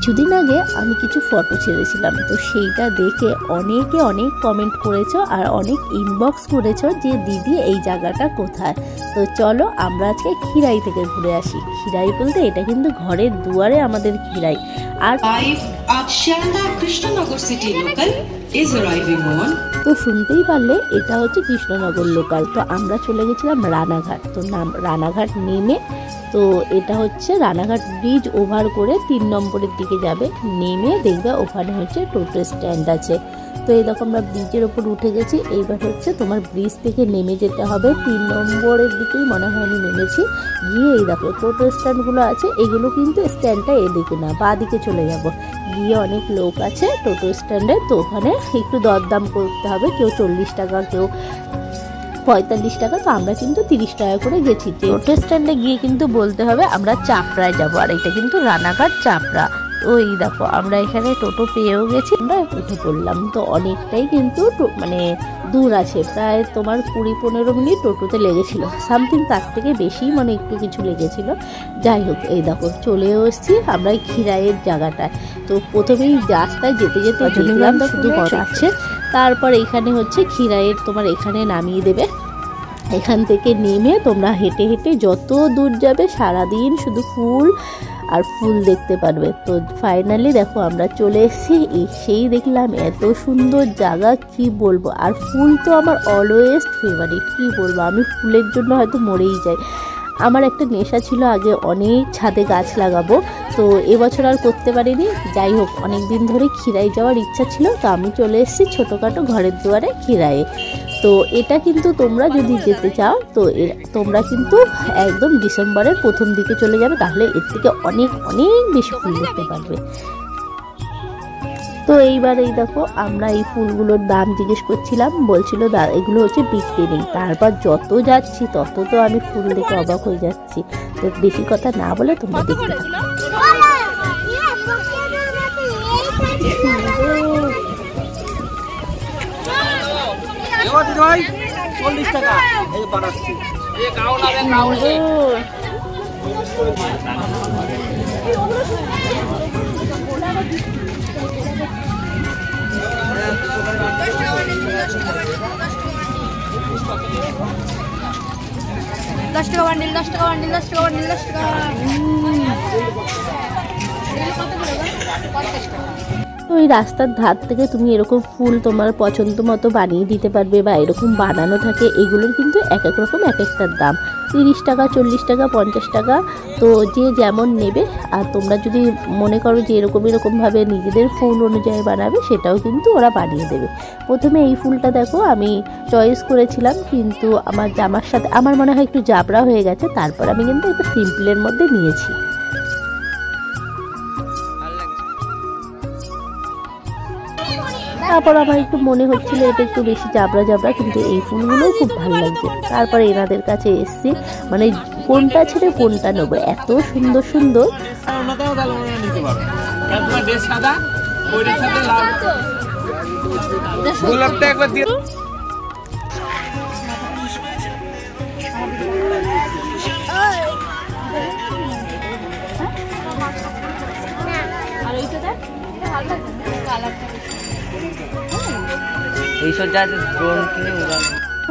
কিছুদিন আগে আমি কিছু ফটো ছেড়েছিলাম, তো সেইটা দেখে অনেকে অনেক কমেন্ট করেছো আর অনেক ইনবক্স করেছো যে দিদি এই জায়গাটা কোথায়। তো চলো আমরা আজকে খিরাই থেকে ঘুরে আসি। খিরাই বলতে এটা কিন্তু ঘরের দুয়ারে আমাদের খিরাই। আর Krishnanagar city local is arriving on. তো শুনতেই পারলে এটা হচ্ছে কৃষ্ণনগর লোকাল। তো আমরা চলে গেছিলাম রানাঘাট। তো রানাঘাট নেমে, তো এটা হচ্ছে রানাঘাট ব্রিজ ওভার করে 3 নম্বরের দিকে যাবে, নেমে দেখবে ওখানে হচ্ছে টোটো স্ট্যান্ড আছে। তো এই দেখো আমরা ব্রিজের ওপর উঠে গেছি। এইবার হচ্ছে তোমার ব্রিজ থেকে নেমে যেতে হবে 3 নম্বরের দিকেই মনে হয় আমি নেমেছি। গিয়ে এই দেখো টোটো স্ট্যান্ডগুলো আছে, এগুলো কিন্তু স্ট্যান্ডটা এদিকে না, বা দিকে চলে যাব। গিয়ে অনেক লোক আছে টোটো স্ট্যান্ডে, তো ওখানে একটু দরদাম করতে হবে, কেউ 40 টাকা, কেউ 45 টাকা। তো আমরা কিন্তু 30 টাকা করে গেছি। টোটো স্ট্যান্ডে গিয়ে কিন্তু বলতে হবে আমরা চাপড়ায় যাবো, আর এটা কিন্তু রানাঘাট চাপড়া। তো এই দেখো আমরা এখানে টোটো পেয়েও গেছি, আমরা উঠে পড়লাম। তো অনেকটাই কিন্তু মানে দূর আছে, প্রায় তোমার 20-15 মিনিট টোটোতে লেগেছিল, সামথিং তার থেকে বেশি মানে একটু কিছু লেগেছিল। যাই হোক এই দেখো চলেও এসেছি আমরা এই খিরাইয়ের জায়গাটায়। তো প্রথমেই রাস্তায় যেতে যেতে দেখলাম শুধু আছে, তারপর এখানে হচ্ছে খিরাইয়ের তোমার এখানে নামিয়ে দেবে। এখান থেকে নেমে তোমরা হেঁটে হেঁটে যত দূর যাবে সারাদিন শুধু ফুল আর ফুল দেখতে পারবে। তো ফাইনালি দেখো আমরা চলে এসেছি, এসেই দেখলাম এত সুন্দর জায়গা কি বলবো। আর ফুল তো আমার অলওয়েজ ফেভারিট, কি বলবো, আমি ফুলের জন্য হয়তো মরেই যাই। আমার একটা নেশা ছিল আগে অনেক ছাদে গাছ লাগাবো, তো এবছর আর করতে পারিনি। যাই হোক অনেক দিন ধরে খিরাই যাওয়ার ইচ্ছা ছিল, তো আমি চলে এসেছি ছোটোখাটো ঘরের দুয়ারে খিরাইয়ে। তো এটা কিন্তু তোমরা যদি যেতে চাও তো তোমরা কিন্তু একদম ডিসেম্বরের প্রথম দিকে চলে যাবে, তাহলে এর থেকে অনেক অনেক বেশি ফুল দেখতে পারবে। তো এইবার এই দেখো আমরা এই ফুলগুলোর দাম জিজ্ঞেস করছিলাম, বলছিল এগুলো হচ্ছে বিক্রি নেই। তারপর যত যাচ্ছি তত তো আমি ফুল দেখে অবাক হয়ে যাচ্ছি। তো বেশি কথা না বলে তোমরা দেখতে থাকো। তো এই রাস্তার ধার থেকে তুমি এরকম ফুল তোমার পছন্দ মতো বানিয়ে দিতে পারবে, বা এরকম বানানো থাকে। এগুলোর কিন্তু এক এক রকম এক একটার দাম, 30 টাকা, 40 টাকা, 50 টাকা। তো যে যেমন নেবে। আর তোমরা যদি মনে করো যে এরকমভাবে নিজেদের ফুল অনুযায়ী বানাবে, সেটাও কিন্তু ওরা বানিয়ে দেবে। প্রথমে এই ফুলটা দেখো আমি চয়েস করেছিলাম, কিন্তু আমার জামার সাথে আমার মনে হয় একটু জাবড়া হয়ে গেছে, তারপর আমি কিন্তু একটু সিম্পলের মধ্যে নিয়েছি। তারপর আমার একটু মনে হচ্ছিল এটা একটু বেশি জাবড়া জাবড়া, কিন্তু এই ফুলগুলোও খুব ভালো লাগছে। তারপরে এনাদের কাছে এসছি, মানে কোনটা ছেড়ে কোনটা নেবো, এত সুন্দর সুন্দর।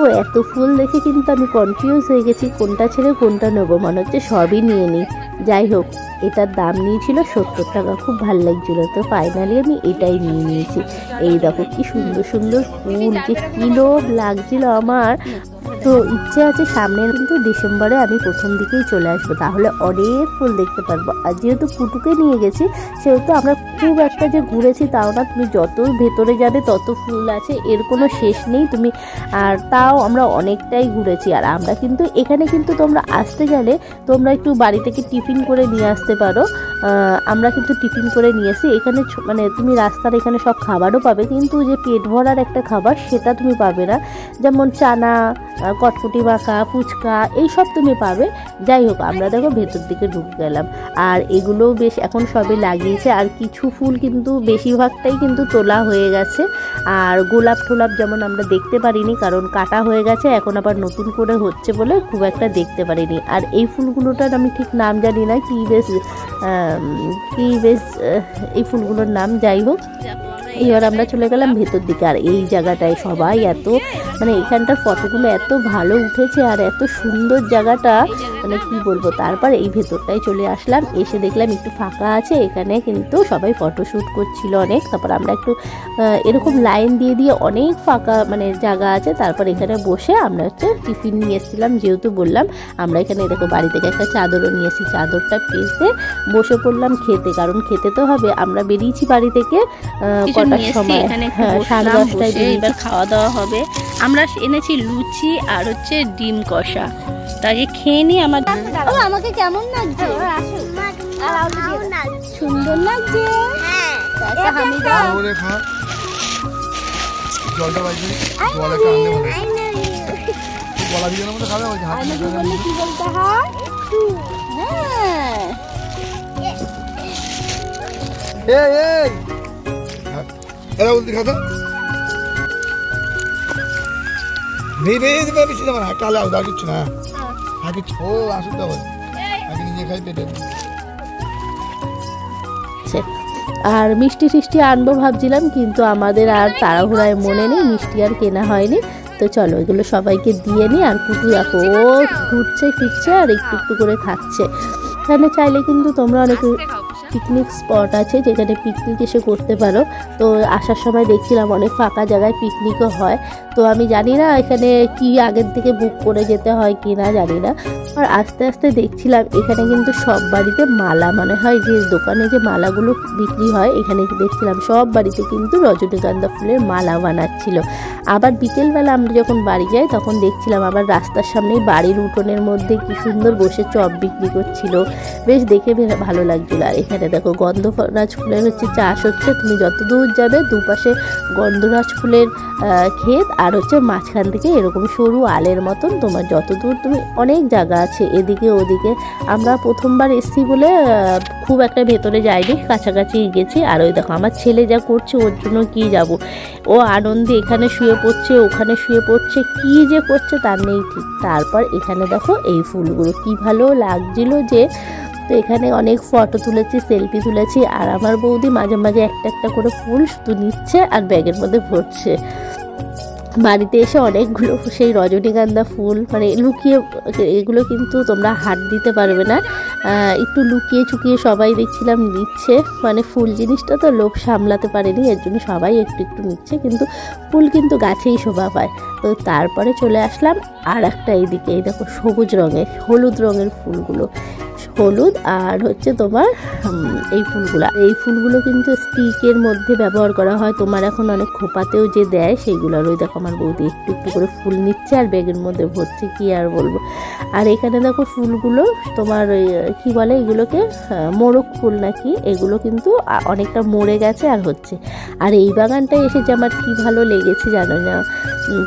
ও এত ফুল দেখে কিন্তু আমি কনফিউজ হয়ে গেছি, কোনটা ছেড়ে কোনটা নেবো, মনে হচ্ছে সবই নিয়ে নিই। যাই হোক এটার দাম নিয়েছিল 70 টাকা, খুব ভালো লাগছিল। তো ফাইনালি আমি এটাই নিয়ে নিয়েছি। এই দেখো কি সুন্দর সুন্দর ফুল, যে কিলো লাগছিল আমার। তো ইচ্ছে আছে সামনে কিন্তু ডিসেম্বরে আমি প্রথম দিকেই চলে আসবো, তাহলে অনেক ফুল দেখতে পারবো। আর যেহেতু পুটুকে নিয়ে গেছি, সেহেতু আমরা খুব একটা যে ঘুরেছি তাও না, তুমি যত ভেতরে যাবে তত ফুল আছে, এর কোনো শেষ নেই তুমি। আর তাও আমরা অনেকটাই ঘুরেছি। আর আমরা কিন্তু এখানে কিন্তু তোমরা আসতে গেলে তোমরা একটু বাড়ি থেকে টিফিন করে নিয়ে আসতে পারো। আমরা কিন্তু টিফিন করে নিয়ে আসি। এখানে মানে তুমি রাস্তার এখানে সব খাবারও পাবে, কিন্তু যে পেট ভরার একটা খাবার সেটা তুমি পাবে না। যেমন চানা, কটকটি মাখা, ফুচকা এইসব তুমি পাবে। যাই হোক, আমরা দেখো ভেতর দিকে ঢুকে গেলাম। আর এগুলোও বেশ এখন সবে লাগিয়েছে, আর কিছু ফুল কিন্তু বেশিরভাগটাই কিন্তু তোলা হয়ে গেছে। আর গোলাপ টোলাপ যেমন আমরা দেখতে পারিনি, কারণ কাটা হয়ে গেছে, এখন আবার নতুন করে হচ্ছে বলে খুব একটা দেখতে পারিনি। আর এই ফুলগুলোটার আমি ঠিক নাম জানি না, কি বেশ এই ফুলগুলোর নাম। যাই হোক, এবার আমরা চলে গেলাম ভেতর দিকে। আর এই জায়গাটায় সবাই এত মানে এখানটার ফটোগুলো এত ভালো উঠেছে, আর এত সুন্দর জায়গাটা, মানে কি বলবো। তারপর এই ভেতরটায় চলে আসলাম, এসে দেখলাম একটু ফাঁকা আছে, এখানে কিন্তু সবাই ফটোশ্যুট করছিল অনেক। তারপর আমরা একটু এরকম লাইন দিয়ে দিয়ে অনেক ফাঁকা মানে জায়গা আছে, তারপর এখানে বসে আমরা হচ্ছে টিফিন নিয়ে এসেছিলাম, যেহেতু বললাম আমরা এখানে দেখো বাড়ি থেকে একটা চাদরও নিয়ে এসেছি, চাদরটা পেতে বসে পড়লাম খেতে, কারণ খেতে তো হবে। আমরা বেরিয়েছি বাড়ি থেকে কটার সময়, 10:30টায়। এবার খাওয়া দাওয়া হবে। আমরা এনেছি লুচি আর হচ্ছে ডিম কষা, তাকে খেয়ে নি। আমাকে কেমন লাগছে? সুন্দর লাগছে। কি বলতে হয়? এরা বলতে খাতা বেশি যাবে না, কালে আলাদা কিছু না, আগে ও আসুন দেবো, আগে নিজে খাই পেটে। আর মিষ্টি টিষ্টি আনবো ভাবছিলাম, কিন্তু আমাদের আর তাড়াহুড়ায় মনে নেই, মিষ্টি আর কেনা হয়নি। তো চলো এগুলো সবাইকে দিয়ে নিই। আর কুটু দেখো ও ঘুরছে ফিরছে আর একটু একটু করে খাচ্ছে। এখানে চাইলে কিন্তু তোমরা অনেক পিকনিক স্পট আছে, যেখানে পিকনিক এসে করতে পারো। তো আসার সময় দেখছিলাম অনেক ফাঁকা জায়গায় পিকনিকও হয়। তো আমি জানি না এখানে কি আগের থেকে বুক করে যেতে হয় কি না জানি না। আর আস্তে আস্তে দেখছিলাম এখানে কিন্তু সব বাড়িতে মালা, মানে হয় যে দোকানে যে মালাগুলো বিক্রি হয়, এখানে দেখছিলাম সব বাড়িতে কিন্তু রজনীগন্ধা ফুলের মালা বানাচ্ছিল। আবার বিকেলবেলা আমরা যখন বাড়ি যাই তখন দেখছিলাম আবার রাস্তার সামনেই বাড়ির উঠোনের মধ্যে কি সুন্দর বসে চপ বিক্রি করছিল, বেশ দেখে ভালো লাগছিল। আর এখানে দেখো গন্ধরাজ ফুলের হচ্ছে চাষ হচ্ছে, তুমি যত দূর যাবে দুপাশে গন্ধরাজ ফুলের ক্ষেত, আর হচ্ছে মাঝখান থেকে এরকম সরু আলের মতন তোমার যত দূর তুমি অনেক জায়গা আছে এদিকে ওদিকে। আমরা প্রথমবার এসছি বলে খুব একটা ভেতরে যাইনি, কাছাকাছি গেছি। আর ওই দেখো আমার ছেলে যা করছে, ওর জন্য কি যাব, ও আনন্দে এখানে শুয়ে পড়ছে ওখানে শুয়ে পড়ছে, কি যে করছে তার নেই ঠিক। তারপর এখানে দেখো এই ফুলগুলো কি ভালো লাগছিল যে, তো এখানে অনেক ফটো তুলেছি, সেলফি তুলেছি। আর আমার বৌদি মাঝে মাঝে একটা একটা করে ফুল শুধু নিচ্ছে আর ব্যাগের মধ্যে ভরছে। বাড়িতে এসে অনেকগুলো সেই রজনীগন্ধা ফুল মানে লুকিয়ে, এগুলো কিন্তু তোমরা হাত দিতে পারবে না, একটু লুকিয়ে চুকিয়ে সবাই দেখছিলাম নিচ্ছে। মানে ফুল জিনিসটা তো লোভ সামলাতে পারেনি, এর জন্য সবাই একটু একটু নিচ্ছে, কিন্তু ফুল কিন্তু গাছেই শোভা পায়। তো তারপরে চলে আসলাম আর একটা এইদিকে, এই দেখো সবুজ রঙের হলুদ রঙের ফুলগুলো, হলুদ আর হচ্ছে তোমার এই ফুলগুলো কিন্তু স্টিকের মধ্যে ব্যবহার করা হয়, তোমার এখন অনেক খোপাতেও যে দেয় সেইগুলো। আর ওই দেখো আমার বৌদি একটু একটু করে ফুল নিচ্ছে আর ব্যাগের মধ্যে ভরছে, কি আর বলবো। আর এখানে দেখো ফুলগুলো তোমার কি বলে এগুলোকে, মোরগ ফুল নাকি, এগুলো কিন্তু অনেকটা মরে গেছে আর হচ্ছে। আর এই বাগানটায় এসে যে আমার কি ভালো লেগেছে জানো না।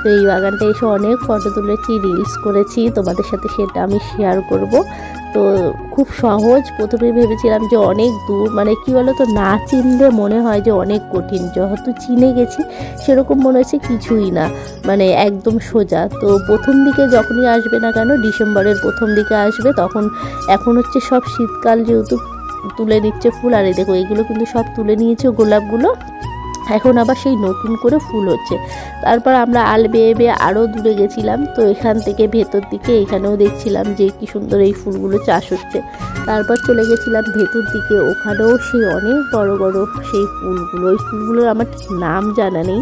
তো এই বাগানটায় এসে অনেক ফটো তুলেছি, রিলস করেছি, তোমাদের সাথে সেটা আমি শেয়ার করব। তো খুব সহজ, প্রথমে ভেবেছিলাম যে অনেক দূর, মানে কি বলো তো, না চিনলে মনে হয় যে অনেক কঠিন, যেহেতু চিনে গেছি সেরকম মনে হচ্ছে কিছুই না, মানে একদম সোজা। তো প্রথম দিকে যখনই আসবে না কেন, ডিসেম্বরের প্রথম দিকে আসবে, তখন এখন হচ্ছে সব শীতকাল যেহেতু তুলে নিচ্ছে ফুল। আর এই দেখো এগুলো কিন্তু সব তুলে নিয়েছে গোলাপগুলো, এখন আবার সেই নতুন করে ফুল হচ্ছে। তারপর আমরা আল বেয়ে বেয়ে আরও দূরে গেছিলাম, তো এখান থেকে ভেতর দিকে এখানেও দেখছিলাম যে কি সুন্দর এই ফুলগুলো চাষ হচ্ছে। তারপর চলে গেছিলাম ভেতর দিকে, ওখানেও সেই অনেক বড় বড় সেই ফুলগুলো, ওই ফুলগুলোর আমার ঠিক নাম জানা নেই।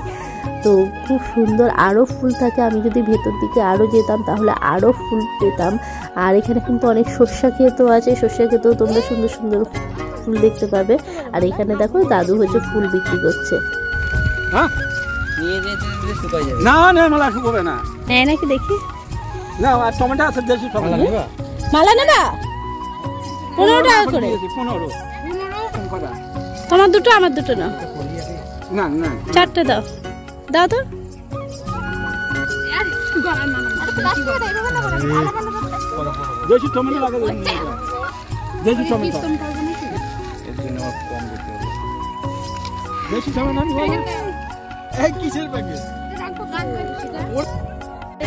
তো খুব সুন্দর, আরও ফুল থাকে, আমি যদি ভেতর দিকে আরও যেতাম তাহলে আরও ফুল পেতাম। আর এখানে কিন্তু অনেক সর্ষা ক্ষেতও আছে, সর্ষা ক্ষেতেও তোমরা সুন্দর সুন্দর ফুল দেখতে পাবে। আর এখানে দেখো দাদু হচ্ছে ফুল বিক্রি করছে। না না মালা শুকোবে না, নেয় নাকি দেখি না আর টমেটো আছে দেশি টমেটো নেবা, মালা নেবা 15 টাকা করে, 15 তোমার দুটো আমার দুটো নাও, না না 4টে দাও, দাও তো। দেশি টমেটো লাগা দেশি টমেটো দেশি টমেটো এই কিসের প্যাকেট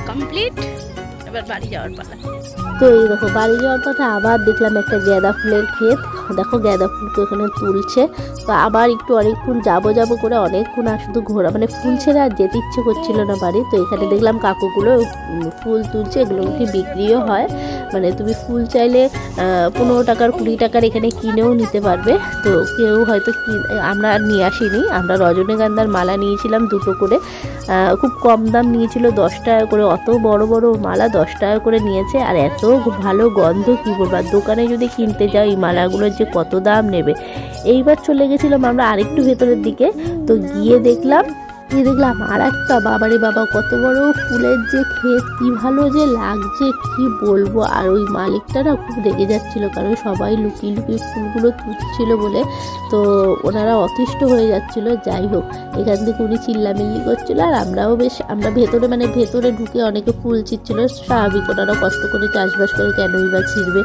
কমপ্লিট। এবার বাড়ি যাওয়ার পালা। তো এই দেখো বাড়ি যাওয়ার পথে আবার দেখলাম একটা গাঁদা ফুলের ক্ষেত। দেখো গাঁদা ফুলকে ওখানে তুলছে। তো আবার একটু অনেকক্ষণ যাবো করে অনেকক্ষণ আর শুধু ঘোরা মানে ফুল ছেড়ে আর যেতে ইচ্ছে করছিল না বাড়ি। তো এখানে দেখলাম কাকুগুলো ফুল তুলছে, এগুলো কি বিক্রিও হয়, মানে তুমি ফুল চাইলে 15 টাকার 20 টাকার এখানে কিনেও নিতে পারবে। তো কেউ হয়তো আমরা নিয়ে আসিনি, আমরা রজনীগন্ধার মালা নিয়েছিলাম 2টো করে, খুব কম দাম নিয়েছিল 10 টাকা করে। অত বড় বড় মালা 10 টাকা করে নিয়েছে, আর এত ভালো গন্ধ কি বলবো। আর দোকানে যদি কিনতে যাও এই মালাগুলোর যে কত দাম নেবে। এইবার চলে গেছিলাম আমরা আরেকটু ভেতরের দিকে। তো গিয়ে দেখলাম আর একটা বাবারে বাবা কত বড় ফুলের যে ক্ষেত, কি ভালো যে লাগছে কি বলবো। আর ওই মালিকটা না খুব রেগে যাচ্ছিল, কারণ সবাই লুকিয়ে লুকিয়ে ফুলগুলো তুলছিল বলে। তো ওনারা অতিষ্ঠ হয়ে যাচ্ছিল। যাই হোক, এখান থেকে উনি চিল্লামিল্লি করছিল, আর আমরা ভেতরে ঢুকে অনেকে ফুল ছিঁড়ছিল। স্বাভাবিক, ওনারা কষ্ট করে চাষবাস করে কেনই বা ছিঁড়বে।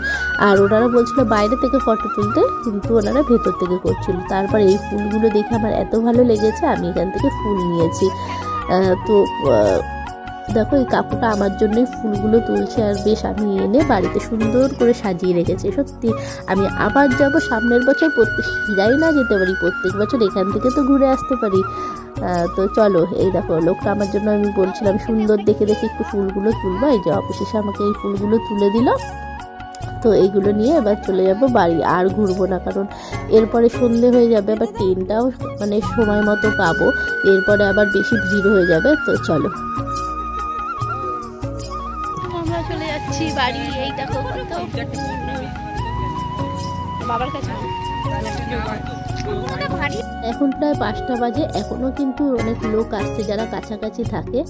আর ওনারা বলছিল বাইরে থেকে ফটো তুলতে, কিন্তু ওনারা ভেতর থেকে করছিল। তারপর এই ফুলগুলো দেখে আমার এত ভালো লেগেছে, আমি এখান থেকে ফুল নিয়েছি। তো দেখো এই কাকুটা আমার জন্যই ফুলগুলো তুলছে, আর বেশ আমি এনে বাড়িতে সুন্দর করে সাজিয়ে রেখেছি। সত্যি আমি আবার যাব সামনের বছর, হিরাই না যেতে পারি, প্রত্যেক বছর এখান থেকে তো ঘুরে আসতে পারি। তো চলো, এই দেখো লোকটা আমার জন্য, আমি বলছিলাম সুন্দর দেখে একটু ফুলগুলো তুলবো, এই যে অবশেষে আমাকে এই ফুলগুলো তুলে দিল। তো এইগুলো নিয়ে এবার চলে যাব বাড়ি, আর ঘুরবো না, কারণ এরপরে সন্ধে হয়ে যাবে, আবার ট্রেনটাও মানে সময় মতো পাবো, এরপরে আবার বেশি ভিড় হয়ে যাবে। তো চলো আমরা চলে যাচ্ছি বাড়ি। এই দেখো বাবার কাছে এখন প্রায় 5টা বাজে, এখনো কিন্তু অনেক লোক আসছে যারা কাছাকাছি থাকে।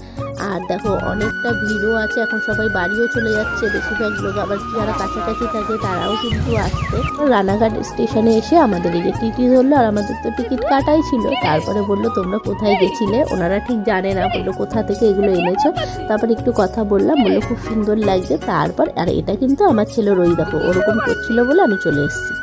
আর দেখো অনেকটা ভিড়ও আছে, এখন সবাই বাড়িও চলে যাচ্ছে বেশিরভাগ লোক, আবার যারা কাছাকাছি থাকে তারাও কিন্তু আসছে। রানাঘাট স্টেশনে এসে আমাদের এই যে টিটি ধরলো, আর আমাদের তো টিকিট কাটাই ছিল। তারপরে বললো তোমরা কোথায় গেছিলে, ওনারা ঠিক জানে না, বললো কোথা থেকে এগুলো এনেছো। তারপর একটু কথা বললাম, বললো খুব সুন্দর লাগছে। তারপর আর এটা কিন্তু আমার ছেলের, ওই দেখো ওরকম করছিল বলে আমি চলে এসেছি।